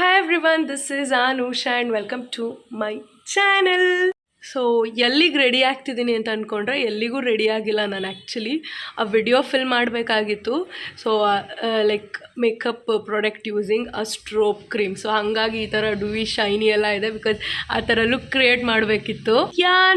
Hi everyone, this is Anusha and welcome to my channel. So ಎಲ್ಲಿಗೆ ready ಆಗ್ತಿದ್ದೀನಿ ಅಂತ ಅಂದ್ಕೊಂಡ್ರೆ ಎಲ್ಲಿಗೂ ರೆಡಿ ಆಗಿಲ್ಲ ನಾನು. ಆ್ಯಕ್ಚುಲಿ ಆ ವಿಡಿಯೋ ಫಿಲ್ಮ್ ಮಾಡಬೇಕಾಗಿತ್ತು. So like makeup product using a ಸ್ಟ್ರೋಪ್ cream. So ಹಾಗಾಗಿ ಈ ಥರ ಡುವಿ ಶೈನಿ ಎಲ್ಲ ಇದೆ ಬಿಕಾಸ್ ಆ ಥರ ಲುಕ್ ಕ್ರಿಯೇಟ್ ಮಾಡಬೇಕಿತ್ತು.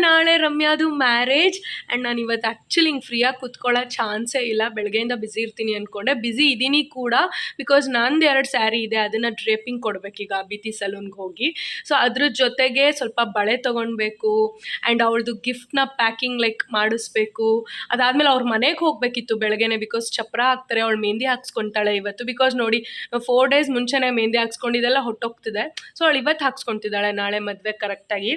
ನಾಳೆ ರಮ್ಯಾದು ಮ್ಯಾರೇಜ್ ಆ್ಯಂಡ್ ನಾನು ಇವತ್ತು ಆ್ಯಕ್ಚುಲಿ ಹಿಂಗೆ ಫ್ರೀಯಾಗಿ ಕುತ್ಕೊಳ್ಳೋ ಚಾನ್ಸೇ ಇಲ್ಲ. ಬೆಳಗ್ಗೆಯಿಂದ ಬ್ಯುಸಿ ಇರ್ತೀನಿ ಅಂದ್ಕೊಂಡೆ, ಬ್ಯುಸಿ ಇದ್ದೀನಿ ಕೂಡ ಬಿಕಾಸ್ ನಂದು 2 ಸ್ಯಾರಿ ಇದೆ, ಅದನ್ನು ಡ್ರೇಪಿಂಗ್ ಕೊಡಬೇಕೀಗ ಬಿತಿ ಸಲೂನ್ಗೆ ಹೋಗಿ. ಸೊ ಅದ್ರ ಜೊತೆಗೆ ಸ್ವಲ್ಪ ಬಳೆ ತೊಗೊಳ್ಬೇಕು ಆ್ಯಂಡ್ ಅವಳದು ಗಿಫ್ಟ್ನ ಪ್ಯಾಕಿಂಗ್ ಲೈಕ್ ಮಾಡಿಸ್ಬೇಕು. ಅದಾದಮೇಲೆ ಅವ್ರ ಮನೆಗೆ ಹೋಗಬೇಕಿತ್ತು ಬೆಳಗ್ಗೆನೆ ಬಿಕಾಸ್ ಚಪ್ರ ಹಾಕ್ತಾರೆ, ಅವಳು ಮೆಹಂದಿ ಹಾಕ್ಸ್ಕೊತಾಳೆ ಇವತ್ತು. ಬಿಕಾಸ್ ನೋಡಿ 4 ಡೇಸ್ ಮುಂಚೆನೇ ಮೆಹಂದಿ ಹಾಕ್ಸ್ಕೊಂಡಿದ್ದೆಲ್ಲ ಹೊಟ್ಟೋಗ್ತಿದೆ. ಸೊ ಅವಳು ಇವತ್ತು ಹಾಕ್ಸ್ಕೊತಿದ್ದಾಳೆ, ನಾಳೆ ಮದುವೆ ಕರೆಕ್ಟಾಗಿ.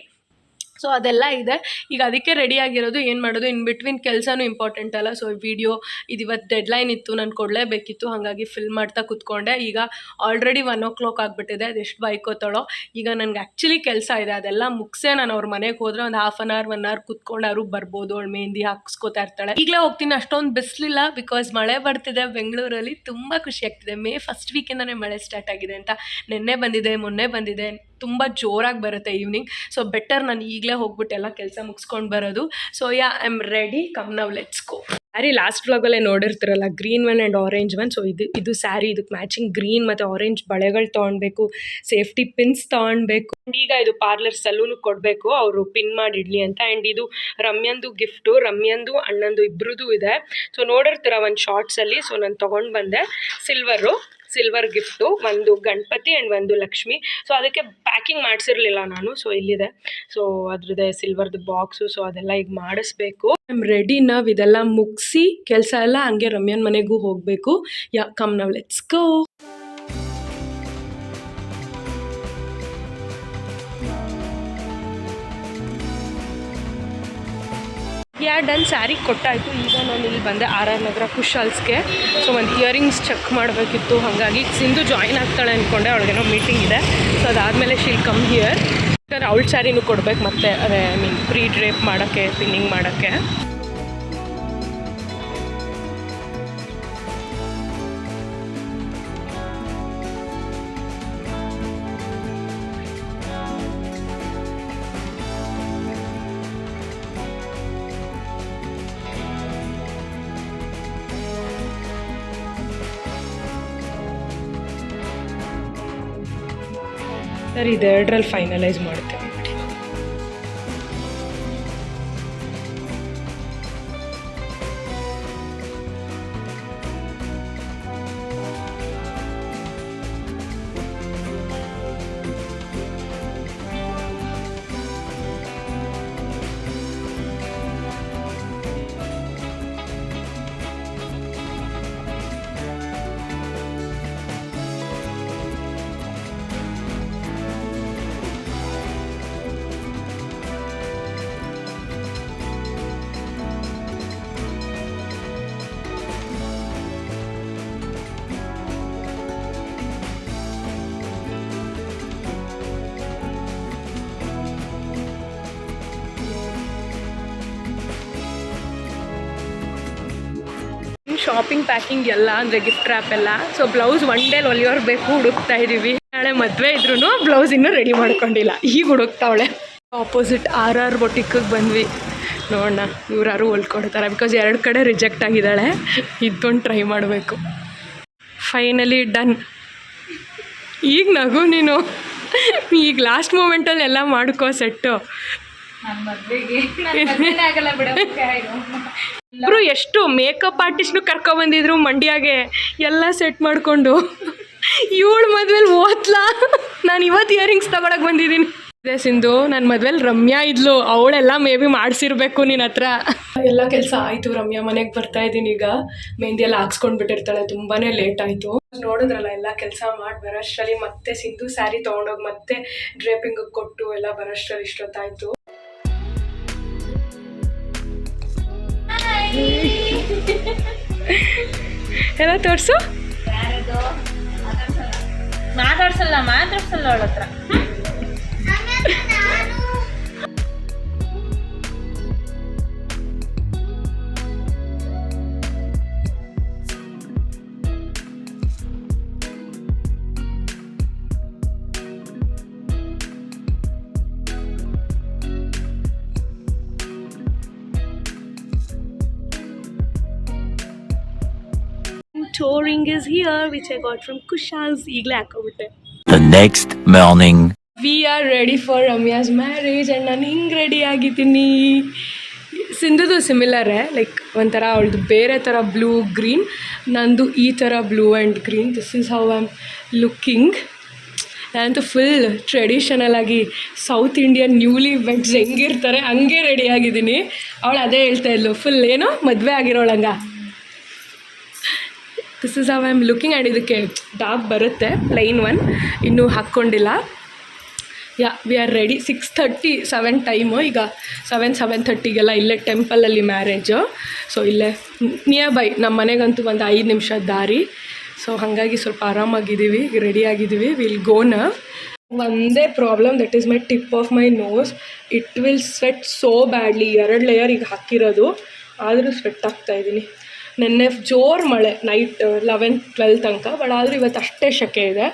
ಸೊ ಅದೆಲ್ಲ ಇದೆ. ಈಗ ಅದಕ್ಕೆ ರೆಡಿಯಾಗಿರೋದು. ಏನು ಮಾಡೋದು, ಇನ್ ಬಿಟ್ವೀನ್ ಕೆಲಸನೂ ಇಂಪಾರ್ಟೆಂಟ್ ಅಲ್ಲ. ಸೊ ವಿಡಿಯೋ ಇದು ಇವತ್ತು ಡೆಡ್ಲೈನ್ ಇತ್ತು, ನಾನು ಕೊಡಲೇಬೇಕಿತ್ತು, ಹಾಗಾಗಿ ಫಿಲ್ಮ್ ಮಾಡ್ತಾ ಕೂತ್ಕೊಂಡೆ. ಈಗ ಆಲ್ರೆಡಿ 1 o'clock ಆಗಿಬಿಟ್ಟಿದೆ. ಅದೆಷ್ಟು ಬೈಕೋತಾಳೋ. ಈಗ ನನಗೆ ಆ್ಯಕ್ಚುಲಿ ಕೆಲಸ ಇದೆ, ಅದೆಲ್ಲ ಮುಗಿಸೇ ನಾನು ಅವ್ರ ಮನೆಗೆ ಹೋದರೆ ಒಂದು 1/2 hour 1 hour ಕೂತ್ಕೊಂಡಾರು ಬರ್ಬೋದು. ಅವಳು ಮೆಹಂದಿ ಹಾಕ್ಸ್ಕೊತಾ ಇರ್ತಾಳೆ. ಈಗಲೇ ಹೋಗ್ತೀನಿ, ಅಷ್ಟೊಂದು ಬಿಸಿಲಿಲ್ಲ ಬಿಕಾಸ್ ಮಳೆ ಬರ್ತಿದೆ ಬೆಂಗಳೂರಲ್ಲಿ. ತುಂಬ ಖುಷಿ ಆಗ್ತಿದೆ. ಮೇ ಫಸ್ಟ್ ವೀಕಿಂದನೇ ಮಳೆ ಸ್ಟಾರ್ಟ್ ಆಗಿದೆ ಅಂತ. ನಿನ್ನೆ ಬಂದಿದೆ, ಮೊನ್ನೆ ಬಂದಿದೆ, ತುಂಬ ಜೋರಾಗಿ ಬರುತ್ತೆ ಈವ್ನಿಂಗ್. ಸೊ ಬೆಟರ್ ನಾನು ಈಗಲೇ ಹೋಗ್ಬಿಟ್ಟು ಎಲ್ಲ ಕೆಲಸ ಮುಗಿಸ್ಕೊಂಡು ಬರೋದು. So I am ready, come now let's go. Sari last ವ್ಲಾಗಲ್ಲೇ ನೋಡಿರ್ತಿರಲ್ಲ, green one and orange one. So ಇದು ಸ್ಯಾರಿ, ಇದಕ್ಕೆ ಮ್ಯಾಚಿಂಗ್ ಗ್ರೀನ್ ಮತ್ತು ಆರೆಂಜ್ ಬಳೆಗಳು ತೊಗೊಳ್ಬೇಕು, ಸೇಫ್ಟಿ ಪಿನ್ಸ್ ತೊಗೊಳ್ಬೇಕು. ಈಗ ಇದು ಪಾರ್ಲರ್ ಸಲೂನಿಗೆ ಕೊಡಬೇಕು, ಅವರು ಪಿನ್ ಮಾಡಿಡ್ಲಿ ಅಂತ. ಆ್ಯಂಡ್ ಇದು ರಮ್ಯಂದು ಗಿಫ್ಟು, ರಮ್ಯಂದು ಅಣ್ಣಂದು ಇಬ್ಬರದು ಇದೆ. ಸೊ ನೋಡಿರ್ತೀರ ಒಂದು ಶಾರ್ಟ್ಸಲ್ಲಿ. ಸೊ ನಾನು ತೊಗೊಂಡು ಬಂದೆ ಸಿಲ್ವರ್ ಗಿಫ್ಟು, ಒಂದು ಗಣಪತಿ ಆ್ಯಂಡ್ ಒಂದು ಲಕ್ಷ್ಮಿ. ಸೊ ಅದಕ್ಕೆ ಪ್ಯಾಕಿಂಗ್ ಮಾಡಿಸಿರ್ಲಿಲ್ಲ ನಾನು. ಸೊ ಇಲ್ಲಿದೆ, ಸೊ ಅದ್ರದ್ದೇ ಸಿಲ್ವರ್ದು ಬಾಕ್ಸು. ಸೊ ಅದೆಲ್ಲ ಈಗ ಮಾಡಿಸ್ಬೇಕು. I am ready. ನಾವು ಇದೆಲ್ಲ ಮುಗಿಸಿ ಕೆಲಸ ಎಲ್ಲ ಹಂಗೆ ರಮ್ಯನ ಮನೆಗೂ ಹೋಗಬೇಕು. Come now let's go. Done, sari ಕೊಟ್ಟಾಯಿತು. ಈಗ ನಾನು ಇಲ್ಲಿ ಬಂದೆ RR ನಗರ ಕುಶಾಲ್ಸ್ಗೆ. ಸೊ ಒಂದು ಇಯರಿಂಗ್ಸ್ ಚೆಕ್ ಮಾಡಬೇಕಿತ್ತು, ಹಾಗಾಗಿ ಸಿಂಧು ಜಾಯಿನ್ ಆಗ್ತಾಳೆ ಅಂದ್ಕೊಂಡೆ. ಅವಳಿಗೇನೋ ಮೀಟಿಂಗ್ ಇದೆ. ಸೊ ಅದಾದಮೇಲೆ ಶೀಲ್ ಕಮ್ ಹಿಯರ್. ಯಾಕಂದರೆ ಅವಳ ಸ್ಯಾರಿನೂ ಕೊಡ್ಬೇಕು ಮತ್ತೆ, ಅದೇ ಐ ಮೀನ್ ಪ್ರೀ ಡ್ರೇಪ್ ಮಾಡೋಕ್ಕೆ, ಪಿನ್ನಿಂಗ್ ಮಾಡೋಕ್ಕೆ. ಸರ್ ಇದೆರಡರಲ್ಲಿ ಫೈನಲೈಸ್ ಮಾಡ್ತೇವೆ. ಶಾಪಿಂಗ್ ಪ್ಯಾಕಿಂಗ್ ಎಲ್ಲ ಅಂದರೆ ಗಿಫ್ಟ್ ರ್ಯಾಪ್ ಎಲ್ಲ. ಸೊ ಬ್ಲೌಸ್ 1 ಡೇಲಿ ಹೊಲಿಯೋರು ಬೇಕು, ಹುಡುಕ್ತಾ ಇದ್ದೀವಿ. ನಾಳೆ ಮದುವೆ ಇದ್ರೂ ಬ್ಲೌಸ್ ಇನ್ನೂ ರೆಡಿ ಮಾಡ್ಕೊಂಡಿಲ್ಲ, ಈಗ ಹುಡುಕ್ತಾವಳೆ. ಆಪೋಸಿಟ್ RR ಬೊಟಿಕ್ಗೆ ಬಂದ್ವಿ. ನೋಡೋಣ ಇವ್ರು ಯಾರು ಹೊಲ್ಕೊಡ್ತಾರೆ ಬಿಕಾಸ್ 2 ಕಡೆ ರಿಜೆಕ್ಟ್ ಆಗಿದ್ದಾಳೆ. ಇದೊಂದು ಟ್ರೈ ಮಾಡಬೇಕು. Finally done. ಈಗ ನಗು ನೀನು, ಈಗ ಲಾಸ್ಟ್ ಮೂಮೆಂಟಲ್ಲಿ ಎಲ್ಲ ಮಾಡ್ಕೋ ಸೆಟ್ಟು. ಇಬ್ಬರು ಎಷ್ಟು ಮೇಕಪ್ ಆರ್ಟಿಸ್ಟ್ನು ಕರ್ಕೊಬಂದಿದ್ರು ಮಂಡ್ಯಾಗೆ, ಎಲ್ಲ ಸೆಟ್ ಮಾಡಿಕೊಂಡು. ಇವಳು ಮದ್ವೆಲಿ ಓದ್ಲಾ, ನಾನು ಇವತ್ತು ಇಯರಿಂಗ್ಸ್ ತೊಗೊಳಕ್ಕೆ ಬಂದಿದ್ದೀನಿ. ಅದೇ ಸಿಂಧು, ನನ್ನ ಮದ್ವೆಲಿ ರಮ್ಯಾ ಇದ್ಲು, ಅವಳೆಲ್ಲ ಮೇ ಬಿ ಮಾಡಿಸಿರ್ಬೇಕು ನಿನ್ನ ಹತ್ರ. ಎಲ್ಲ ಕೆಲಸ ಆಯಿತು, ರಮ್ಯಾ ಮನೆಗೆ ಬರ್ತಾ ಇದ್ದೀನಿ ಈಗ. ಮೆಹಂದಿ ಎಲ್ಲ ಹಾಕ್ಸ್ಕೊಂಡು ಬಿಟ್ಟಿರ್ತಾಳೆ, ತುಂಬಾ ಲೇಟ್ ಆಯಿತು. ನೋಡಿದ್ರಲ್ಲ, ಎಲ್ಲ ಕೆಲಸ ಮಾಡಿ ಬರೋಷ್ಟರಲ್ಲಿ ಮತ್ತೆ ಸಿಂಧು ಸ್ಯಾರಿ ತೊಗೊಂಡೋಗಿ ಮತ್ತೆ ಡ್ರೇಪಿಂಗಿಗೆ ಕೊಟ್ಟು ಎಲ್ಲ ಬರೋಷ್ಟರಲ್ಲಿ ಇಷ್ಟೊತ್ತಾಯಿತು. ಎಲ್ಲ ತೋರಿಸು. ಮಾತಾಡ್ಸಲ್ಲ ಅವಳ ಹತ್ರ. toe ring is here, which I got from Kushal's. ಈಗಲೇ ಹಾಕೋಬಿಟ್ಟೆ. The next morning. V are ready for Ramya's marriage and ನಾನು ಹಿಂಗೆ ರೆಡಿ ಆಗಿದ್ದೀನಿ. ಸಿಂಧುದು ಸಿಮಿಲರೇ, ಲೈಕ್ ಒಂಥರ ಅವಳದು ಬೇರೆ ಥರ ಬ್ಲೂ ಗ್ರೀನ್, ನಂದು ಈ ಥರ blue and green. This is how I am looking. ನಾನಂತೂ ಫುಲ್ ಟ್ರೆಡಿಷನಲ್ ಆಗಿ ಸೌತ್ ಇಂಡಿಯನ್ ನ್ಯೂಲಿ ವೆಡ್ಸ್ ಹೆಂಗಿರ್ತಾರೆ ಹಂಗೆ ರೆಡಿ ಆಗಿದ್ದೀನಿ. ಅವಳು ಅದೇ ಹೇಳ್ತಾ ಇದ್ಲು, ಫುಲ್ ಏನೋ ಮದುವೆ ಆಗಿರೋಳಂಗ. This is how I am looking. And ಇದಕ್ಕೆ ಡಾಗ್ ಬರುತ್ತೆ, ಪ್ಲೈನ್ ಒನ್, ಇನ್ನೂ ಹಾಕ್ಕೊಂಡಿಲ್ಲ. Ya we are ready. 6:30 7 time. ಈಗ 7:30 ಇಲ್ಲೇ ಟೆಂಪಲಲ್ಲಿ ಮ್ಯಾರೇಜು. ಸೊ ಇಲ್ಲೇ ನಿಯರ್ ಬೈ ನಮ್ಮ ಮನೆಗಂತೂ ಒಂದು 5 ನಿಮಿಷದ ದಾರಿ. ಸೊ ಹಾಗಾಗಿ ಸ್ವಲ್ಪ ಆರಾಮಾಗಿದ್ದೀವಿ, ರೆಡಿಯಾಗಿದ್ದೀವಿ. Will go now. ಒಂದೇ problem, that is my tip of my nose. It will sweat so badly. 2 layer ಈಗ ಹಾಕಿರೋದು, ಆದರೂ ಸ್ವೆಟ್ ಆಗ್ತಾಯಿದ್ದೀನಿ. ನೆನ್ನೆ ಜೋರು ಮಳೆ ನೈಟ್ 11-12 ತನಕ, ಬಟ್ ಆದರೂ ಇವತ್ತು ಅಷ್ಟೇ ಶೆಕೆ ಇದೆ.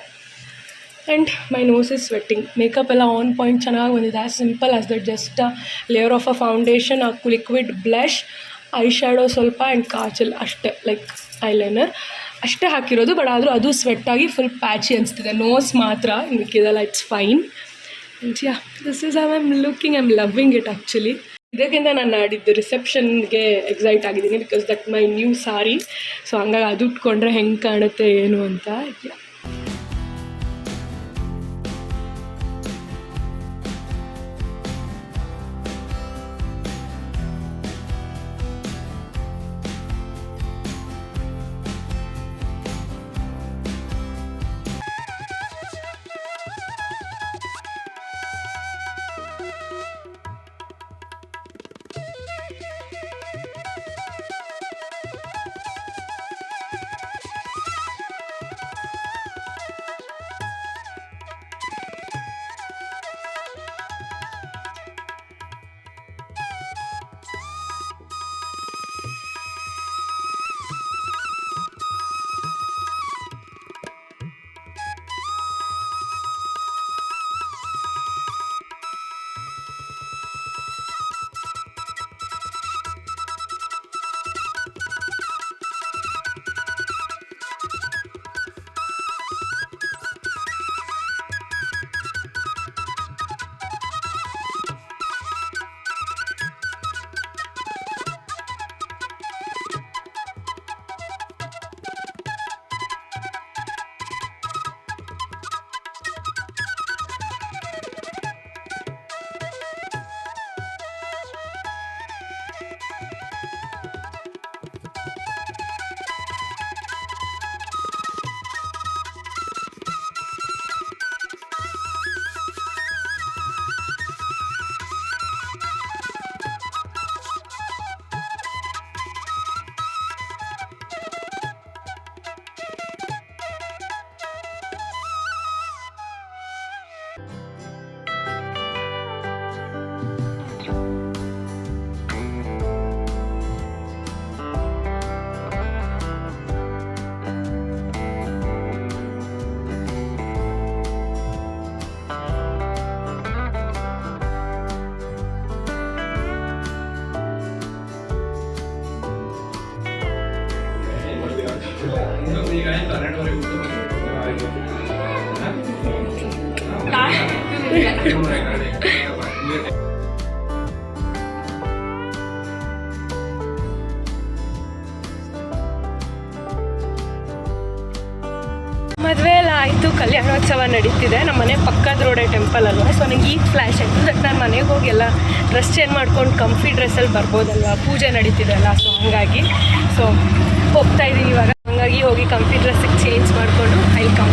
And my nose is sweating. Makeup ಎಲ್ಲ ಆನ್ ಪಾಯಿಂಟ್ ಚೆನ್ನಾಗಿ ಬಂದಿದೆ. As simple as that. Just layer of a foundation, a liquid blush, eye shadow ಸ್ವಲ್ಪ ಆ್ಯಂಡ್ ಕಾಜಲ್ ಅಷ್ಟೇ, ಲೈಕ್ ಐಲೈನರ್ ಅಷ್ಟೇ ಹಾಕಿರೋದು. ಬಟ್ ಆದರೂ ಅದು ಸ್ವೆಟ್ಟಾಗಿ ಫುಲ್ ಪ್ಯಾಚಿ ಅನಿಸ್ತಿದೆ. ನೋಸ್ ಮಾತ್ರ, ಮಿಕ್ಕಿದೆಲ್ಲ it's fine. Ya, this is how I am looking. I am loving it actually. ಇದಕ್ಕಿಂತ ನಾನು ನಾಡಿದ್ದು ರಿಸೆಪ್ಷನ್ಗೆ ಎಕ್ಸೈಟ್ ಆಗಿದ್ದೀನಿ, because that my new sari. So ಹಂಗಾಗಿ ಅದು ಉಟ್ಕೊಂಡ್ರೆ ಹೆಂಗೆ ಕಾಣುತ್ತೆ ಏನು ಅಂತ. ಮದುವೆ ಎಲ್ಲ ಆಯಿತು, ಕಲ್ಯಾಣೋತ್ಸವ ನಡೀತಿದೆ. ನಮ್ಮ ಮನೆ ಪಕ್ಕದ ರೋಡೇ ಟೆಂಪಲ್ ಅಲ್ವಾ. ಸೊ ನನಗೆ ಈಗ ಫ್ಲ್ಯಾಶ್ ಆಯಿತು ದಟ್ ನಾನು ಮನೆಗೆ ಹೋಗಿ ಎಲ್ಲ ಡ್ರೆಸ್ ಚೇಂಜ್ ಮಾಡ್ಕೊಂಡು ಕಂಫಿ ಡ್ರೆಸ್ಸಲ್ಲಿ ಬರ್ಬೋದಲ್ವ, ಪೂಜೆ ನಡೀತಿದೆ ಅಲ್ಲ. ಸೊ ಹಾಗಾಗಿ ಹೋಗ್ತಾ ಇದ್ದೀನಿ ಇವಾಗ. ಹಾಗಾಗಿ ಹೋಗಿ ಕಂಫಿ ಡ್ರೆಸ್ಸಿಗೆ ಚೇಂಜ್ ಮಾಡಿಕೊಂಡು I will come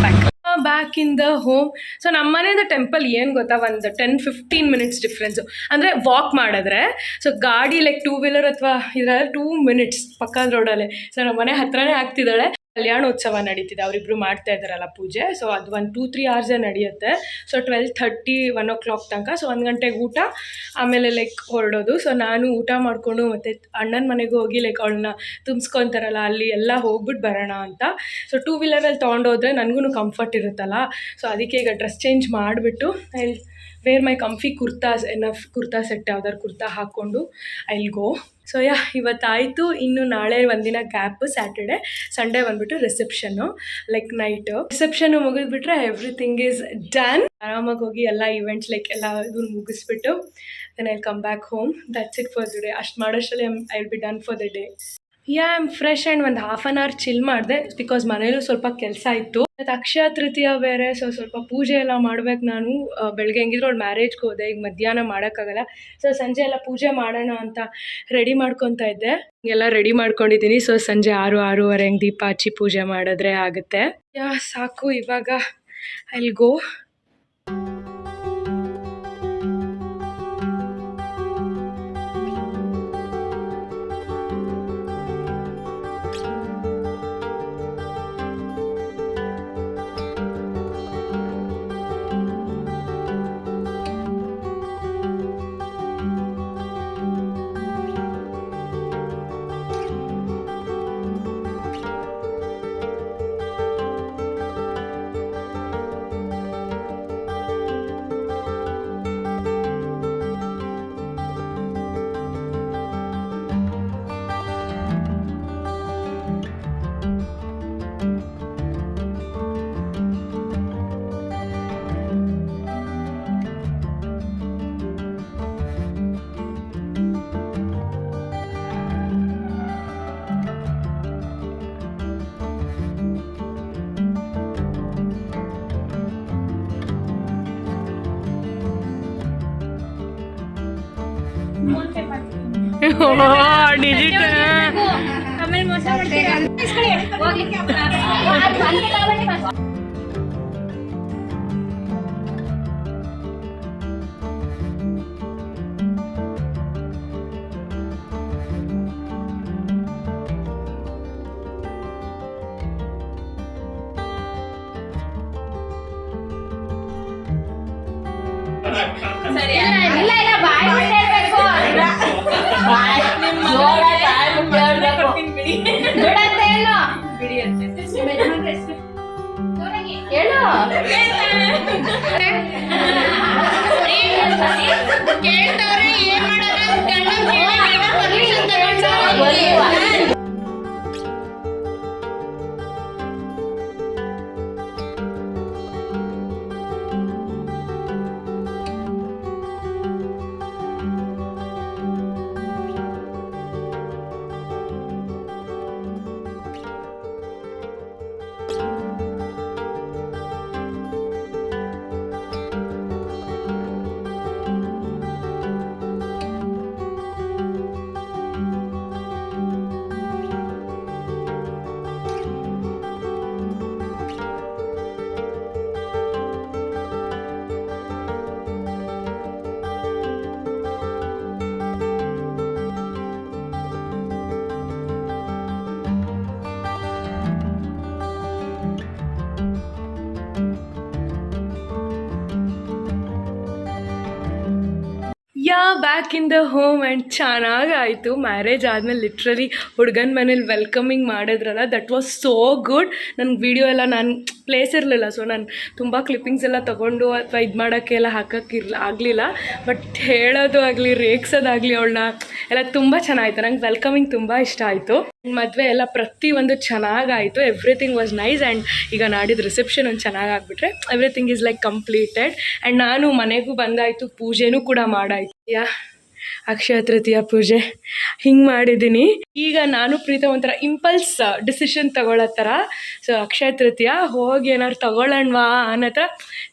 back in the home. So ನಮ್ಮ ಮನೆಯಿಂದ ಟೆಂಪಲ್ ಏನು ಗೊತ್ತಾ, ಒಂದು 10-15 ಮಿನಿಟ್ಸ್ ಡಿಫ್ರೆನ್ಸು. ಅಂದರೆ ವಾಕ್ ಮಾಡಿದ್ರೆ, ಸೊ ಗಾಡಿ ಲೈಕ್ 2 ವೀಲರ್ ಅಥವಾ ಇದರಲ್ಲಿ 2 ಮಿನಿಟ್ಸ್ ಪಕ್ಕದ ರೋಡಲ್ಲೇ. ಸೊ ನಮ್ಮ ಮನೆ ಹತ್ರನೇ ಆಗ್ತಿದ್ದಾಳೆ. ಕಲ್ಯಾಣೋತ್ಸವ ನಡೀತಿದೆ, ಅವರಿಬ್ಬರು ಮಾಡ್ತಾ ಇದ್ದಾರಲ್ಲ ಪೂಜೆ. ಸೊ ಅದು 1-2-3 ಅವರ್ಸೇ ನಡೆಯುತ್ತೆ. ಸೊ 12:30 1 o'clock ತನಕ. ಸೊ 1 ಗಂಟೆಗೆ ಊಟ, ಆಮೇಲೆ ಲೈಕ್ ಹೊರಡೋದು. ಸೊ ನಾನು ಊಟ ಮಾಡಿಕೊಂಡು ಮತ್ತು ಅಣ್ಣನ ಮನೆಗೆ ಹೋಗಿ ಲೈಕ್ ಅವಳನ್ನ ತುಂಬಿಸ್ಕೊತಾರಲ್ಲ ಅಲ್ಲಿ ಎಲ್ಲ ಹೋಗ್ಬಿಟ್ಟು ಬರೋಣ ಅಂತ. ಸೊ 2 ವೀಲರಲ್ಲಿ ತೊಗೊಂಡೋದ್ರೆ ನನಗೂ ಕಂಫರ್ಟ್ ಇರುತ್ತಲ್ಲ. ಸೊ ಅದಕ್ಕೆ ಈಗ ಡ್ರೆಸ್ ಚೇಂಜ್ ಮಾಡಿಬಿಟ್ಟು wear my comfy kurtas enough kurta set ಯಾವ್ದಾದ್ರು ಕುರ್ತಾ ಹಾಕ್ಕೊಂಡು ಐ ವಿಲ್ ಗೋ. ಸೊ ಇವತ್ತಾಯಿತು. ಇನ್ನು ನಾಳೆ ಒಂದಿನ ಗ್ಯಾಪ್, ಸ್ಯಾಟರ್ಡೆ ಸಂಡೇ ಬಂದುಬಿಟ್ಟು ರಿಸೆಪ್ಷನ್ನು, ಲೈಕ್ ನೈಟು ರಿಸೆಪ್ಷನ್ನು ಮುಗಿದ್ಬಿಟ್ರೆ ಎವ್ರಿಥಿಂಗ್ ಈಸ್ ಡನ್. ಆರಾಮಾಗಿ ಹೋಗಿ ಎಲ್ಲ ಇವೆಂಟ್ಸ್ ಲೈಕ್ ಎಲ್ಲ ಇದನ್ನು ಮುಗಿಸ್ಬಿಟ್ಟು then I will come back home. That's it for the day. ಅಷ್ಟು ಮಾಡೋಷ್ಟರಲ್ಲಿ I will be done for the day. I am fresh and ಒಂದು ಹಾಫ್ ಆನ್ ಅವರ್ ಚಿಲ್ ಮಾಡಿದೆ ಬಿಕಾಸ್ ಮನೇಲೂ ಸ್ವಲ್ಪ ಕೆಲಸ ಇತ್ತು. ಮತ್ತು ಅಕ್ಷಯ ತೃತೀಯ ಬೇರೆ, ಸೊ ಸ್ವಲ್ಪ ಪೂಜೆ ಎಲ್ಲ ಮಾಡ್ಬೇಕು ನಾನು. ಬೆಳಗ್ಗೆ ಹೆಂಗಿದ್ರು ಅವ್ಳು ಮ್ಯಾರೇಜ್ಗೆ ಹೋದೆ, ಈಗ ಮಧ್ಯಾಹ್ನ ಮಾಡೋಕ್ಕಾಗಲ್ಲ. ಸೊ ಸಂಜೆ ಎಲ್ಲ ಪೂಜೆ ಮಾಡೋಣ ಅಂತ ರೆಡಿ ಮಾಡ್ಕೊತಾ ಇದ್ದೆ. ಎಲ್ಲ ರೆಡಿ ಮಾಡ್ಕೊಂಡಿದ್ದೀನಿ. ಸೊ ಸಂಜೆ 6-6:30 ಹಂಗೆ ದೀಪ ಹಚ್ಚಿ ಪೂಜೆ ಮಾಡಿದ್ರೆ ಆಗುತ್ತೆ. ಸಾಕು, ಇವಾಗ ಐ ವಿಲ್ ಗೋ. ಡಿಜಿಟಲ್ ಆಮೇಲೆ ಮೋಸ ಮಾಡ್ತೀರಾ? ಸರಿ, ಇಲ್ಲ ಬಾಯ್ ಹೇಳ್ಬೇಕು. Back in the home and ಚೆನ್ನಾಗಾಯಿತು. ಮ್ಯಾರೇಜ್ ಆದಮೇಲೆ ಲಿಟ್ರಲಿ ಹುಡುಗನ ಮನೇಲಿ ವೆಲ್ಕಮಿಂಗ್ ಮಾಡಿದ್ರಲ್ಲ, ದಟ್ ವಾಸ್ ಸೋ ಗುಡ್. ನನಗೆ ವೀಡಿಯೋ ಎಲ್ಲ ನಾನು ಪ್ಲೇಸ್ ಇರಲಿಲ್ಲ, ಸೊ ನಾನು ತುಂಬ ಕ್ಲಿಪ್ಪಿಂಗ್ಸ್ ಎಲ್ಲ ತೊಗೊಂಡು ಅಥವಾ ಇದು ಮಾಡೋಕ್ಕೆ ಎಲ್ಲ ಆಗಲಿಲ್ಲ. ಬಟ್ ಹೇಳೋದು ಆಗಲಿ ರೇಗ್ಸೋದಾಗಲಿ ಅವಳನ್ನ ಎಲ್ಲ ತುಂಬ ಚೆನ್ನಾಗಿತ್ತು. ನಂಗೆ ವೆಲ್ಕಮಿಂಗ್ ತುಂಬ ಇಷ್ಟ ಆಯಿತು. ಮದುವೆ ಎಲ್ಲ ಪ್ರತಿಯೊಂದು ಚೆನ್ನಾಗಾಯಿತು. Everything was nice. ಆ್ಯಂಡ್ ಈಗ ನಾಡಿದ್ದು ರಿಸೆಪ್ಷನ್ ಒಂದು ಚೆನ್ನಾಗಾಗ್ಬಿಟ್ರೆ everything is like completed. And ನಾನು ಮನೆಗೂ ಬಂದಾಯಿತು, ಪೂಜೆನೂ ಕೂಡ ಮಾಡಾಯಿತು. ಅಕ್ಷಯ ತೃತೀಯ ಪೂಜೆ ಹಿಂಗೆ ಮಾಡಿದ್ದೀನಿ. ಈಗ ನಾನು ಪ್ರೀತ ಒಂಥರ ಇಂಪಲ್ಸ್ ಡಿಸಿಷನ್ ತಗೊಳ್ಳೋ ಥರ. ಸೊ ಅಕ್ಷಯ ತೃತೀಯ ಹೋಗಿ ಏನಾರು ತಗೊಳ್ಳೋಣವಾ ಅನ್ನೋ ಥರ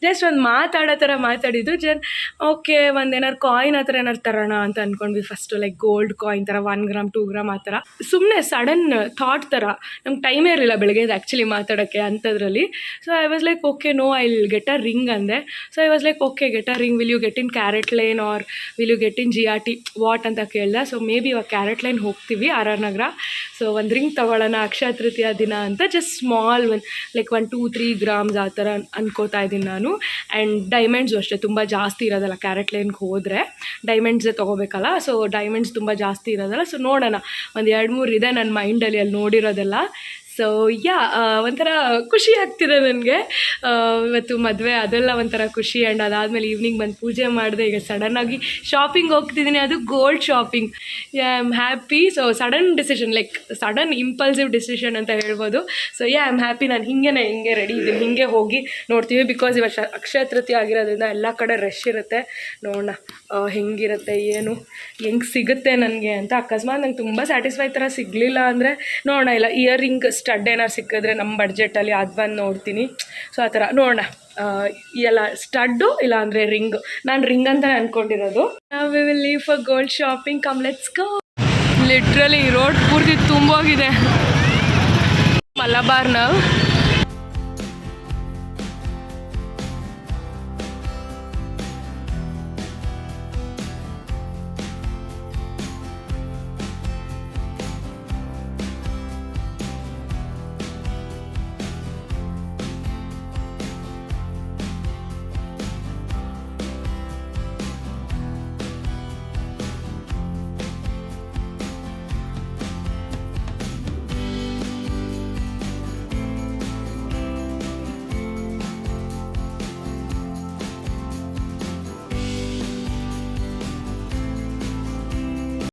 ಜಸ್ಟ್ ಒಂದು ಮಾತಾಡೋ ಥರ ಮಾತಾಡಿದ್ದು. ಓಕೆ ಒಂದು ಏನಾರು ಕಾಯಿನ್ ಆ ಥರ ಏನಾರು ತರೋಣ ಅಂತ ಅಂದ್ಕೊಂಡ್ವಿ ಫಸ್ಟು, ಲೈಕ್ ಗೋಲ್ಡ್ ಕಾಯಿನ್ ಥರ 1 ಗ್ರಾಮ್ 2 ಗ್ರಾಮ್ ಆ ಥರ. ಸುಮ್ಮನೆ ಸಡನ್ ಥಾಟ್ ಥರ, ನಮ್ಗೆ ಟೈಮೇ ಇರಲಿಲ್ಲ ಬೆಳಗ್ಗೆ ಆ್ಯಕ್ಚುಲಿ ಮಾತಾಡೋಕ್ಕೆ ಅಂಥದ್ರಲ್ಲಿ. So I was like okay no I will get a ring ಅಂದೆ. So I was like okay get a ring, will you get in CaratLane or will you get in GRT what ಅಂತ ಕೇಳ್ದೆ. So maybe ಇವಾಗ CaratLane ಹೋಗ್ತೀವಿ RR Nagar. So ಒಂದು ring ತೊಗೊಳ್ಳೋಣ ಅಕ್ಷಯ ತೃತೀಯ ದಿನ ಅಂತ, just small ಒಂದು like 1-2-3 grams ಆ ಥರ ಅನ್ಕೋತಾ ಇದ್ದೀನಿ ನಾನು. ಆ್ಯಂಡ್ ಡೈಮಂಡ್ಸು ಅಷ್ಟೇ ತುಂಬ ಜಾಸ್ತಿ ಇರೋದಲ್ಲ, ಕ್ಯಾರೆಟ್ ಲೈನ್ಗೆ ಹೋದರೆ ಡೈಮಂಡ್ಸೇ ತೊಗೋಬೇಕಲ್ಲ. ಸೊ ಡೈಮಂಡ್ಸ್ ತುಂಬ ಜಾಸ್ತಿ ಇರೋದಲ್ಲ. ಸೊ ನೋಡೋಣ, ಒಂದು 2-3 ಇದೆ ನನ್ನ ಮೈಂಡಲ್ಲಿ ಅಲ್ಲಿ ನೋಡಿರೋದೆಲ್ಲ. ಸೊ ಯಾ ಒಂಥರ ಖುಷಿ ಆಗ್ತಿದೆ ನನಗೆ. ಇವತ್ತು ಮದುವೆ ಅದೆಲ್ಲ ಒಂಥರ ಖುಷಿ. ಆ್ಯಂಡ್ ಅದಾದಮೇಲೆ ಈವ್ನಿಂಗ್ ಬಂದು ಪೂಜೆ ಮಾಡಿದೆ. ಈಗ ಸಡನ್ನಾಗಿ ಶಾಪಿಂಗ್ ಹೋಗ್ತಿದ್ದೀನಿ, ಅದು gold shopping. I am happy. So sudden decision, like sudden impulsive decision ಅಂತ ಹೇಳ್ಬೋದು. So I am happy. ನಾನು ಹಿಂಗೆ ರೆಡಿ ಇದ್ದೀನಿ, ಹಿಂಗೆ ಹೋಗಿ ನೋಡ್ತೀವಿ. ಬಿಕಾಸ್ ಇವತ್ತು ಅಕ್ಷಯ ತೃತೀಯ ಆಗಿರೋದ್ರಿಂದ ಎಲ್ಲ ಕಡೆ ರಶ್ ಇರುತ್ತೆ. ನೋಡೋಣ ಹೆಂಗಿರುತ್ತೆ, ಏನು ಹೆಂಗೆ ಸಿಗುತ್ತೆ ನನಗೆ ಅಂತ. ಅಕಸ್ಮಾತ್ ನಂಗೆ ತುಂಬ ಸ್ಯಾಟಿಸ್ಫೈ ಥರ ಸಿಗಲಿಲ್ಲ ಅಂದರೆ ನೋಡೋಣ, ಇಲ್ಲ ಇಯರಿಂಗ್ ಸ್ಟಡ್ ಏನಾರು ಸಿಕ್ಕಿದ್ರೆ ನಮ್ಮ ಬಡ್ಜೆಟಲ್ಲಿ ಅದು ಬಂದು ನೋಡ್ತೀನಿ. ಸೊ ಆ ಥರ ನೋಡೋಣ. ಎಲ್ಲ ಸ್ಟಡ್ಡು ಇಲ್ಲ ಅಂದರೆ ರಿಂಗ್. ನಾನು ರಿಂಗ್ ಅಂತಲೇ ಅಂದ್ಕೊಂಡಿರೋದು. We will leave for gold shopping. Come let's go. Literally road ಪೂರ್ತಿ ತುಂಬೋಗಿದೆ. ಮಲಬಾರ್ ನಾವು